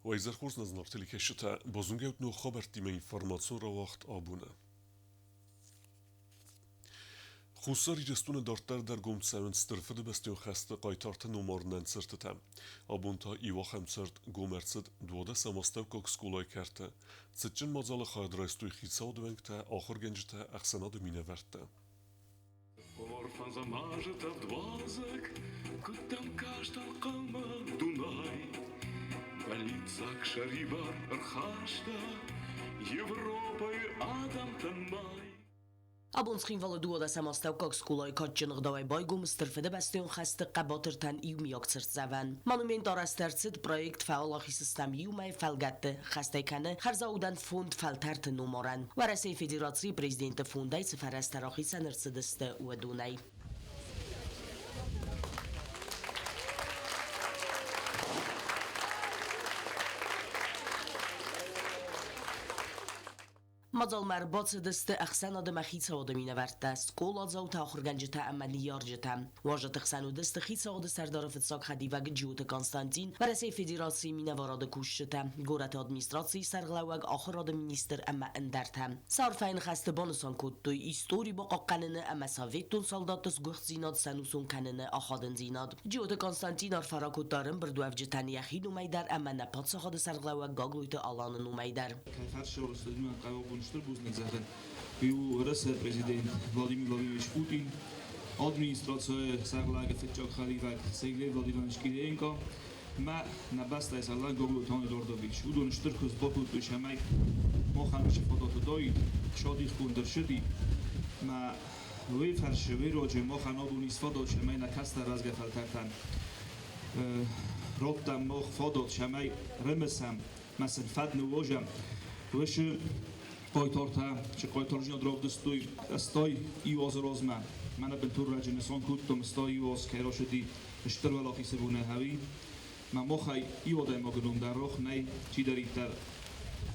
Weizerchurs naznartili şita bozungeut no xobertime informazzjoni wacht abuna. Xussar irestune dortar der gum seven stırfıdı bestyon xasta qaytartı numornen sırtıtam. Abunta iwachem sırt gumercid dvoda samostavkok skulay kerte. Цитчин мазала хайдрайстуй хицаудвенгте ахыр генжте ахсанаду миневерте. Orfan zamажета вдвазок, куттам каштал калма Дунай. Балицак шарибар архашта, Европа и Адам Танмай. Abonskin vala duoda samostavkok skulay katçınıqdavay baygum stırfıdı bestyon xəstı qabatırtan iwmiyok sırtzavan. Monument arastertsid projekt fəalaxi sistem iwmay fəlgətdi xəstəykəni xərzaudan fond fəltərti numaran. Varasey Federasiya Prezidenti fonday sıfərəstəraxi sənırsidistı uadunay. مازال مربوط دست اخسان آدم خیس آدمی نورد است. کل آزاو تا آخر گنجته عملی یارجتم. واجد اخسان و دست خیس آد سردار فتساق خدیوگ جوت کانستانتین و رسی فدراسی می نوارد کوشتم. گورت ادمیستراسی سرغلوگ آخر آد مینیستر اما اندرتم. صارفین خسته بانسان کد توی ایستوری با قننه اما ساویتون سالداتس گخت زیناد سنوسون کننه آخادن زیناد. جوت کانستانتین آرفرا کد دارم بردو افجتن یخی نمیدر اما نپاد سخاد سرغلوگ گاگلویت آلان نمیدر. Buzdnik zaten bio Russia prezident Vladimir Vladimirovich Putin, administracja Sarlaga Fetchok Khalivak Sergey Vladimirovich Kirilenko, ma na basta jest Allah Goglu Tony Dordovich. Udon sztyrkus boku tu shamay mohan się fototo doi, szodich kundershidi, ma wyfarsz wyrodzie mohan odunis foto shamay na kasta razga faltartan. Rotam moch foto shamay remesam, masel fadnu wojam. Wyszy قایتارتا چه قایتارجی ندراب دستوی استای ایواز رازمه من به طور رجن سان کودم استای ایواز که را شدی اشتر ولاقی سبونه هوی من مخای ایواده ما گدوم در رخ نه چی دارید در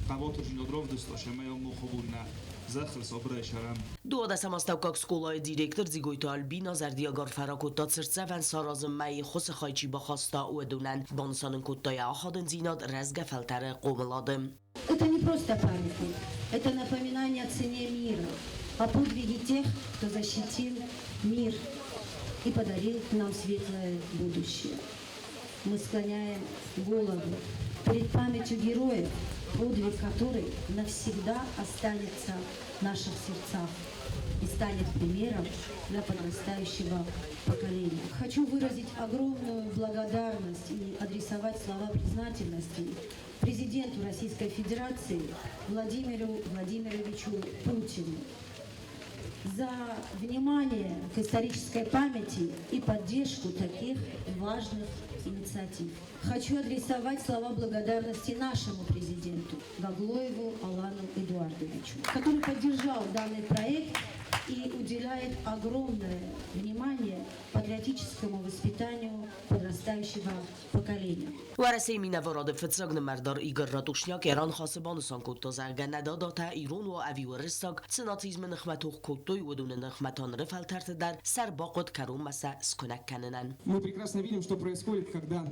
قواتارجی ندراب دستاشه من یا مخبون نه زخر صبره شرم دوده سماستوکاک سکولای دیرکتر زیگویت آلبینا زردیاگار فراکوتا سرسفن سارازم مای خس خایچی بخواستا و دونن بانسانن کوتای آخادن زیناد رزگ فلتر قوملادم. Это не просто памятник, это напоминание о цене мира, о подвиге тех, кто защитил мир и подарил нам светлое будущее. Мы склоняем голову перед памятью героев, подвиг которых навсегда останется в наших сердцах и станет примером для подрастающего поколения. Хочу выразить огромную благодарность и адресовать слова признательности президенту Российской Федерации Владимиру Владимировичу Путину за внимание к исторической памяти и поддержку таких важных инициатив. Хочу адресовать слова благодарности нашему президенту Гаглоеву Алану Эдуардовичу, который поддержал данный проект и уделяет огромное внимание патриотическому воспитанию подрастающего поколения. ورسه می نوارد فتساگ نمردار ایگر راتوشنیاک ایران خاص بانسان کتو زرگه نداداتا ایرون و اوی و رستاگ سناتیزم نخمتوخ کتوی و دون نخمتان رفل ترت در سر باقود کروم مسا سکنک کننن. Мы прекрасно видим, что происходит, когда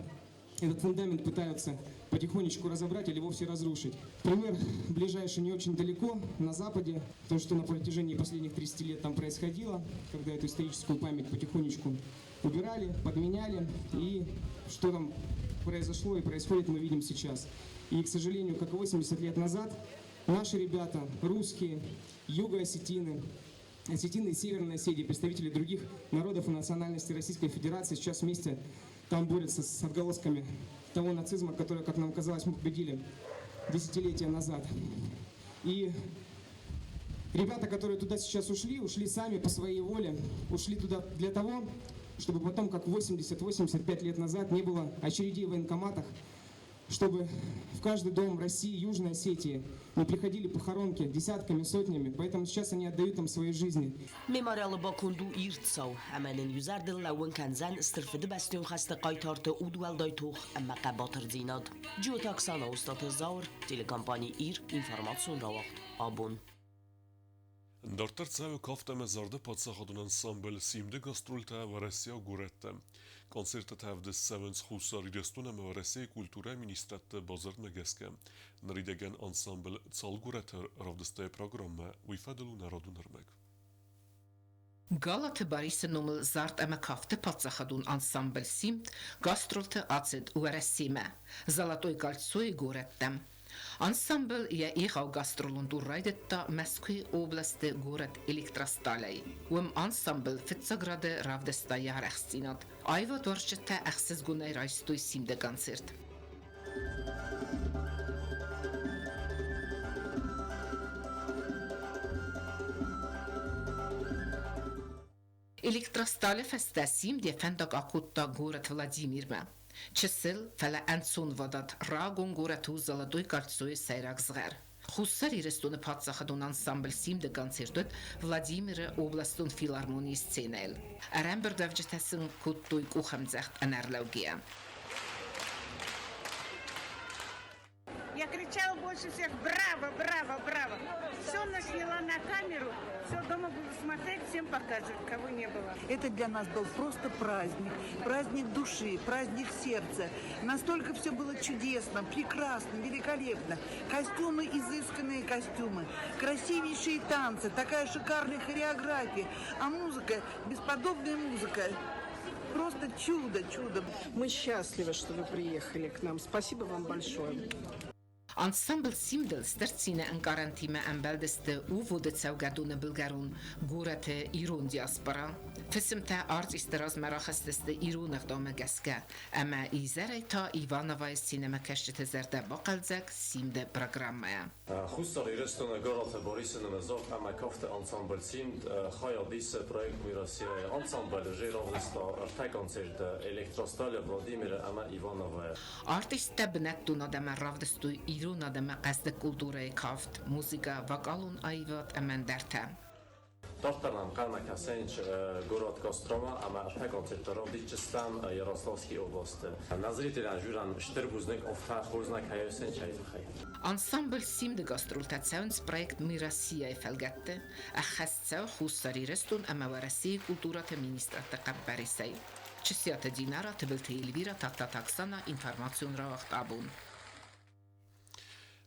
этот фундамент пытаются потихонечку разобрать или вовсе разрушить. Пример ближайший не очень далеко, на Западе, то, что на протяжении последних 30 лет там происходило, когда эту историческую память потихонечку убирали, подменяли, и что там произошло и происходит, мы видим сейчас. И, к сожалению, как и 80 лет назад, наши ребята, русские, юго-осетины, осетины и северные Осетии, представители других народов и национальностей Российской Федерации сейчас вместе там борются с отголосками того нацизма, который, как нам казалось, мы победили десятилетия назад. И ребята, которые туда сейчас ушли сами по своей воле, ушли туда для того, чтобы потом, как 80-85 лет назад, не было очередей в военкоматах, чтобы в каждый дом России, Южной Осетии не приходили похоронки десятками, сотнями, поэтому сейчас они отдают там свои жизни. Memorial Bakundu irtsau, amanen yüzerdi lawen kanzan istirfide bestyon xasta qaytartı udwal daytuq amma qabatır zinad. Jotaksana ustat zaur, telekompani ir informasyon rawaqt abun. Դարտեր ծավը կավտեմ է զարդը պատսախադուն անսամբել սիմդը գաստրուլտա վարեսիա գուրետտը։ Կոնցերտը թավդս սավենց խուսար իրեստուն է վարեսիա կուլտուրա մինիստրատը բազար մգեսկը։ Նրիդեգեն անսամբել ծալ գուրետը ռավդստե պրոգրամը ուիֆադելու նարոդուն հրմեկ։ Գալաթը բարիսը նոմլ զարդ əmə kafты պատսախադուն անսամբել սիմդ գաստրոլտը ացեդ ուերեսիմը։ Զալատոյ կալցոյ գուրետտեմ։ Ансамбль я ехал гастролунду райдетта Москвы области город Электросталей. Уем ансамбль фитсаграде равдеста ярехстинат. Айва дворчета ахсез гунай райстой симде концерт. Электростале феста симде фендак акутта город Владимирме. Чесел фала анцун вадат рагун горату золотой кольцо сайрак згар. Хуссар ирестуны патсахадун ансамбль симде концертот Владимира областун филармонии сценел. Арамбер давжетасын куттуй кухамзахт анарлаугия. Я кричала больше всех: браво, браво, браво. Все насняла на камеру, все дома буду смотреть, всем показывать, кого не было. Это для нас был просто праздник, праздник души, праздник сердца. Настолько все было чудесно, прекрасно, великолепно. Костюмы, изысканные костюмы, красивейшие танцы, такая шикарная хореография. А музыка, бесподобная музыка. Просто чудо, чудо. Мы счастливы, что вы приехали к нам. Спасибо вам большое. Ансамбл симдел стерцine în garantime ambelдeste uvodet saugadune bulgarun gurate irun diaspora. Фесимте артист размерахстесте ирунах домегаска. Ама изерайта Иванова синема каште зерде бақалзак симде программая. Хустар ирестона гаралте Борисен мезок ама кафте ансамбл симд хая дис проект мирасия ансамбл жировлиста артай концерт Электростале Владимира ама Иванова. Артист табнеттуна дема равдесту ирuna dema qasde kulturei kaft, muzika, vokalun ayvat amanderte. Tartanam Kalmaka Senč город Кострома, ама артай концерт Ровдичестан Ярославский область. На зрителя журан Штербузник офта хозна кая Сенчай тхай. Ансамбл симде гастролтацијонс проект Мирасија фелгетте, а хасцау хуссари рестун ама вараси културата министрата каббарисай. Чесијата динара тебелте Елвира Таксана информацијун равахт абун.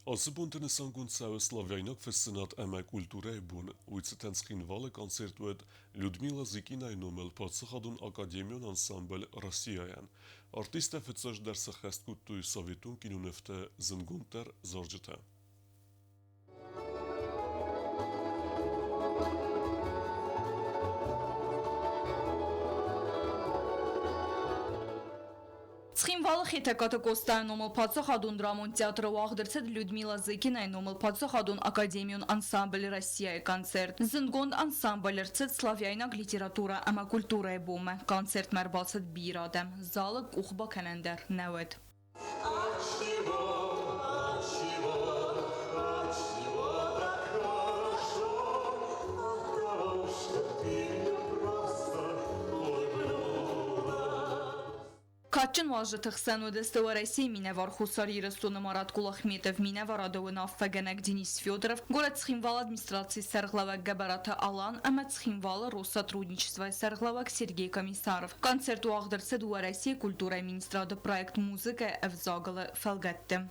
Asbunten sangun sau Slavjajnak fascinat ama kultura bun, uitseten skrinvale koncertuet Людмила Zikina numel patsahadun Akademion Ensemble Rossijajan. Artista fetsash dersa hast kuttu Sovetun kinunefte Zengunter Zorjeta. Ცხինվալը խետակատը կոստայնոմլ պացախադուն դրամոն թեատրը ուաղդրցետ Լյուդմիլա Զիկինայնոմլ պացախադուն Ակադեմիոն անսամբլ Ռոսիայի կոնցերտ Զնգոն անսամբլ երցետ Սլավյայնակ լիտերատուրա ամա կուլտուրայի բումը կոնցերտ մեր բացետ բիրադեմ զալը կուխբա կենենդեր նավետ Կաչն վաժը թխսան ու դեստը վարայսի մինավար խուսար իրստունը մարատ կուլախմետև մինավար ադովն ավվագանակ Դինիս Фёдоров, город Цхинвал администрации Сарглавак Габарата Алан, ама Цхинвала Россотрудничества Сарглавак Сергей Комиссаров. Концерт уахдерце ду России культура министрада проект музыка Эвзагала Фалгатте.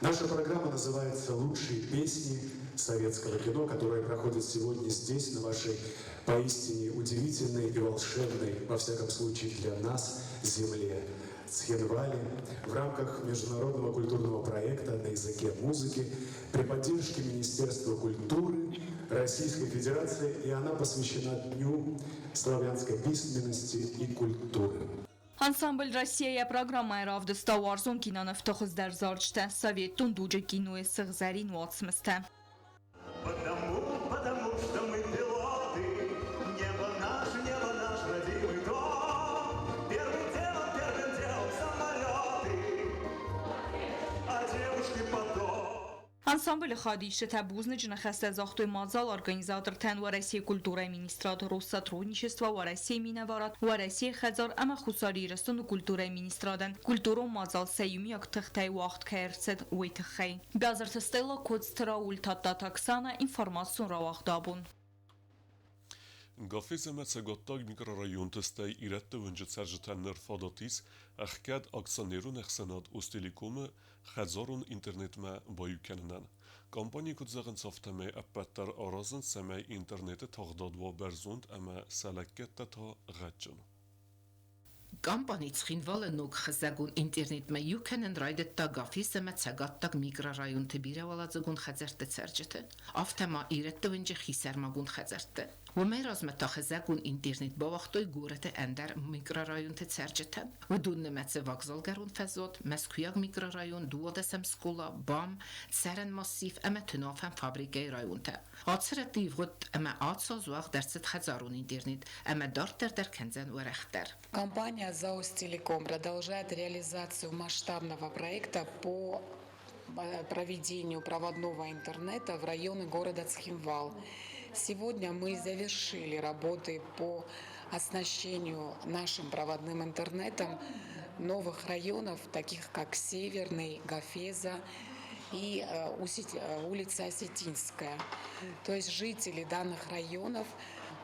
Наша программа называется «Лучшие песни советского кино», которая проходит сегодня здесь, на вашей поистине удивительной и волшебной, во всяком случае для нас, земле Цхинвале, в рамках международного культурного проекта на языке музыки при поддержке Министерства культуры Российской Федерации, и она посвящена Дню славянской письменности и культуры. Ансамбль Россия программа равдоста варзон кинанов тохоздер зарчте совет тундуджа кинуе сыгзарин ватсместе. Потому что мы пилоты, небо наш родимый дом. Первым делом самолеты, а девушки потом. Ансамбль Хадиша Табузны жнахаста захтой мазал организатор тен в России культуры министрата Россотрудничества в России минаварат в России хазар ама хусари растун культуры министрадан культуру мазал саюмияк тахтай вахт кайрцет уйтхай. Газар тестела кодстра ультата таксана информацию равахдабун. Gafis emetsegotdag mikrorajun testay irette vëngjët sergjëtan nër fadotis, ahkad aksanerun ehsenad ustilikume, khazorun internet me boyukennan. Kampani kutzagën softame appattar arazın semey internete tagdadva berzund ama salakette ta għadġun. Կամպանից խինվալն ու խզագուն ինտերնետ մը յուքենն ռայդետտա գաֆիսը մեցագատտակ միգրարայուն տբիրավալածգուն խազերտը ծերջետը ավտեմա իրետտը վնջը խիսերմագուն խազերտը Ոմերոզ մտա խզագուն ինտերնետ բավախտոյ գուրետը əndər միգրարայուն թե ծերջետը վդուննը մեծը վաղզալգարուն ֆեզոտ մեսքույակ միգրարայուն դուոդեսեմ սկոլա բամ ծերեն մասիվ əmə tünafən fabrikəy rayunte Ացրը տիվղոտ əmə ացոզուաղ դերցət խազարուն ինտերնետ əmə դարտեր կենձեն ուերեխտեր Компания «Заостелеком» продолжает реализацию масштабного проекта по проведению проводного интернета в районы города Цхинвал. Сегодня мы завершили работы по оснащению нашим проводным интернетом новых районов, таких как Северный, Гафеза и улица Осетинская. То есть жители данных районов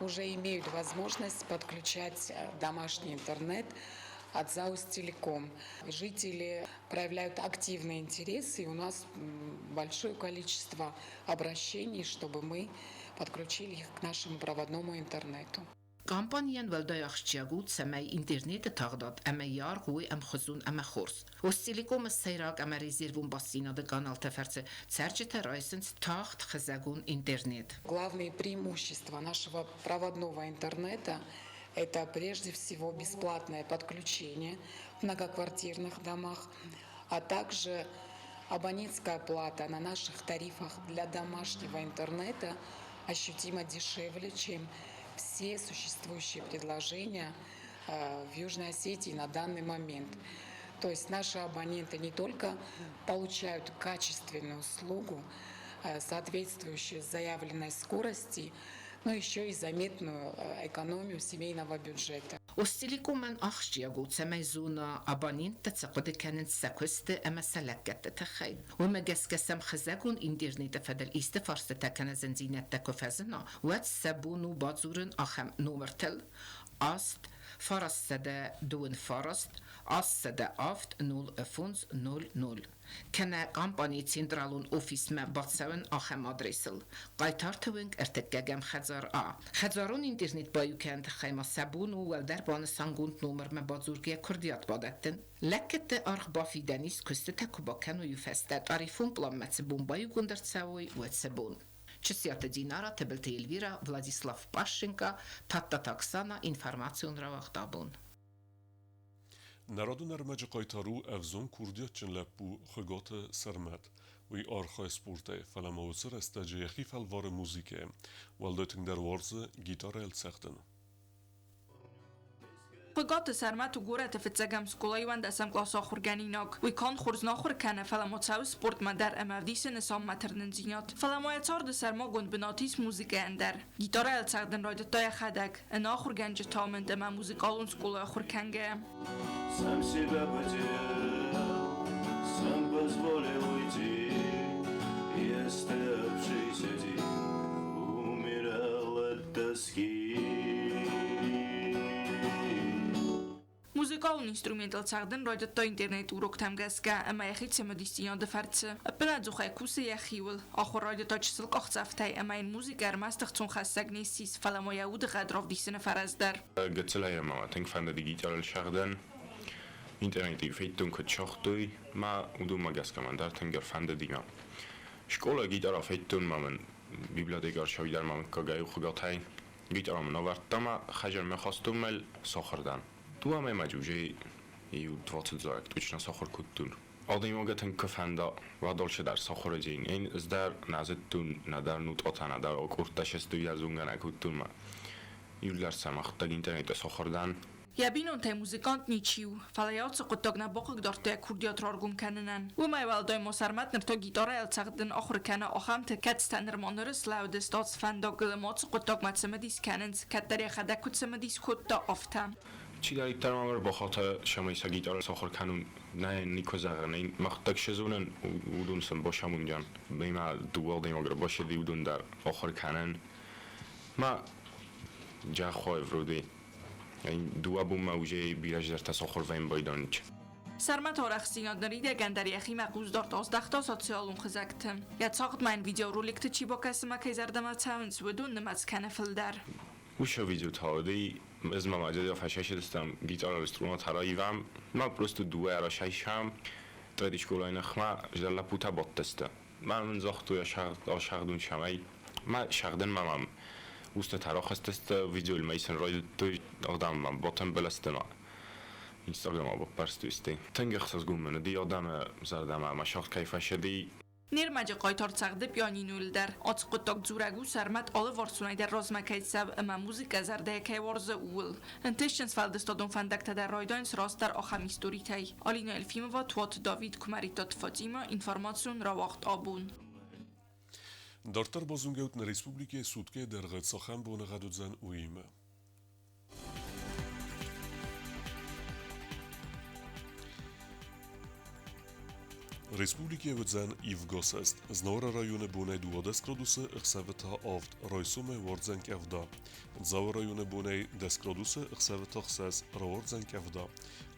уже имеют возможность подключать домашний интернет от «Заостелеком». Жители проявляют активный интерес, и у нас большое количество обращений, чтобы мы подключили их к нашему проводному интернету. Կամպանիան վլդայախշճիագուտ սեմայ ինտերնետը թաղդատ əmə yarğuy əm xuzun əmə xors. Ոստիլիկոմը սեյրակ əmə резервուն бассинады канал теферцы церчите райсенс тахт хазагун интернет. Главные преимущества нашего проводного интернета – это прежде всего бесплатное подключение в многоквартирных домах, а также абонентская плата на наших тарифах для домашнего интернета ощутимо дешевле, чем все существующие предложения в Южной Осетии на данный момент. То есть наши абоненты не только получают качественную услугу, соответствующую заявленной скорости, но еще и заметную экономию семейного бюджета. Ոստիլիկոմն ախշճիագուտ սեմայ զունա абонентը ծկոդը կենեն սակուստը əmə սələkկətə թխայ. Ոմեգեսկեսəm խզագուն ինտերնետը ֆədəl istə farstı təkənə zənzinətdə köfəzina, vəd səbunu bazurun axəm numərtel, ast, farastədə duun farast, astədə aft 000. Kənə qampani centralun ofismə batsavın axəm adresıl. Qaytartıvınq ərtəkkəgəm xəzar A. Xəzarun internet bayükən təxəyma səbunu vəldər banı sangund numərmə bazurgiyə kürdiyat badəttin. Ləkətdə arx bafidənis küstü təkubakən u yüfəstə tarifun planməci bombayı gündərtsəvoy vətsəbun. Чесята Динара, Тебелте Эльвира, Владислав Пашенко, Татта Таксана, информацию нравахтабун. Народу нормаджи қайтару авзон курдият чен лапу хгота сармат. وی آرخای سپورته فلماوسر استاجی خیف الوار موزیکه والدتن در ورز گیتار السختن. Пăгата сармату гората фецагам сколайван дасам клас ахурганинок. Уи кан хурз нахур кана фаламоцау спорт мадар амавдисе несам матернензинят. Фаламояцар да сарма гунд бенатис музика эндер. Гитара элцагден райдатая хадак. Эн ахурганжи тамент ама музикалун скола ахурканге. Сам себя потерял, сам позволил уйти. И оставшийся день умирал от тоски. Muzikal instrumental цагден райдатта интернет урок тамгасга ама яхит семадистиян дефарцы. Аппена зухай кусе яхиул. Ахор райдатта чисыл қахцафтай ама ин музикар мастахцун хассаг несис фалама яуд ғадрав дисіне фараздар. Гацелая мама тенк die gitaar шахдан. Internet feitun kut chachtui ma udu magaska mandar tenger fande dinga. Школа гитара feitun mamen bibliotekar shavidar mamen kagay khugatay. Gitaram navartama khajar me khastum mel sakhardan. تو همه مجوجه ایو 20 زاید توچنا ساخر کتون آدمی موقعتن کفندا و دالشه در ساخر جین این از در نزدتون ندر نوت آتنه در آکورتش استوی از اونگه نکتون ما یولر سمخت در اینترنت ساخردن Jabinun tej muzykant ničiu, falajauce qottag na boqig dorte kurdiat rargum kanenen. U mai valdoy mosarmat ner to gitara el tsagden akhur kana akham te kat staner moners laude stats fandog mots qottag matsemedis kanens kattari khadakut semedis khotta aftam. چی داری ترمامر با خاطر شمایسا گیتار ساخر کنون نه نیکو زغن این مختک شزونن اودون سن باشمون جان بیما دوال دیم اگر باشه دیودون در آخر کنن ما جا خواه ورودی دو ابو موجه بیرج در تساخر و این بایدانچ Sarmat oraqsiyadları da gəndəriyə məquz 4 sotsialun xizəktim. Yatsaqt mən video rolikti çi bakasıma kayzardama çavunç ودون نماز کنفلدر. وشو ویدیو تاودی از ما مجازی آفشش دستم گیتار و استرونات هراییم ما پروستو دوه اراشایش هم تایدیش گلای نخما جدلا پوتا بات دسته من زاختو یا شاقدون شمای ما شاقدن ممم وست تراخست دست ویدیو المیسن راید توی آدم من باتم بلستنا اینستاگرام با پرستو استی تنگ اختصاص گومنه دی آدم زردم اما شاقد کیفش دی Nirməcə qaytarçaqdı pianinolder. Açıqıtaq cürəgu sərmət alı varsunayda razməkəysəb əmə muzika zərdəyəkəy varzı uğul. Intişins fəldistadun fəndəktədə raydan sırastar axam istoritəy. Alina Elfimova, Tuat David Kumaritat Fatima, informasyon ravaqt abun. Dartar bozungaut na Respublike Sudke dergët saxam bone gadudzan uime. Respublike vëdzan i vgosest, znora rajone bonej duodes graduse ëkseveta avt rajsume vardzen kevda. Dzau rajone bonej des graduse ëkseveta xses ravardzen kevda.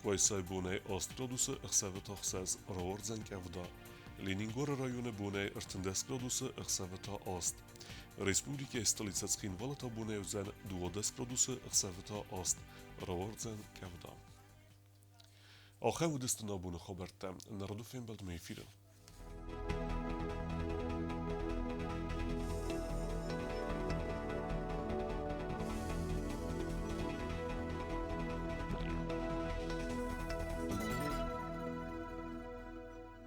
Kvajsaj bonej ast graduse ëkseveta xses ravardzen kevda. Leningora rajone bonej ërtëndes graduse ëkseveta ast. Respublike Stolica Chinvalata bonej vëdzan duodes graduse ëkseveta ast ravardzen kevda. آخر ودست نابون خبرتم نردو فين بلد میفیرم